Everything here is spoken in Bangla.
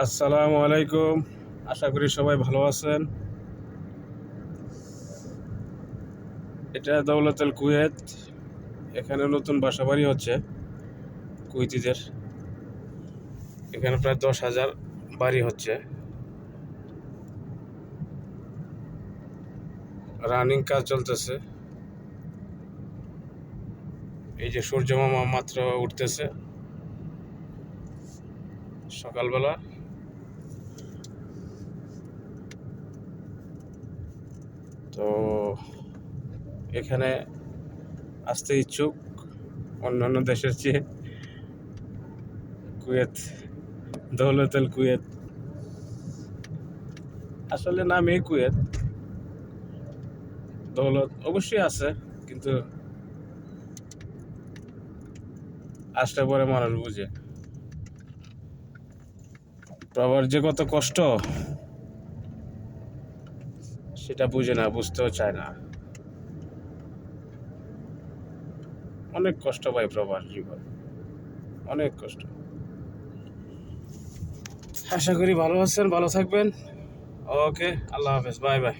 আসসালামু আলাইকুম। আশা করি সবাই ভালো আছেন। এটা দৌলতুল কুয়েত। এখানে নতুন বাসাবাড়ি হচ্ছে কুয়েতিদের। এখানে প্রায় 10,000 বাড়ি হচ্ছে, রানিং কাজ চলতেছে। এই যে সূর্য মামা মাত্র উঠতেছে সকালবেলা। তো এখানে আসতে ইচ্ছুক অন্যান্য দেশের চেয়ে। কুয়েত, দৌলতুল কুয়েত আসলে নামই কুয়েত। দৌলত অবশ্যই আছে, কিন্তু আসলে পরে মানুষ বুঝে বাবার যে কত কষ্ট সেটা বুঝে না, বুঝতেও চায় না। অনেক কষ্ট পাই প্রবাস জীবন, অনেক কষ্ট। আশা করি ভালো আছেন, ভালো থাকবেন। ওকে, আল্লাহ হাফেজ, বাই বাই।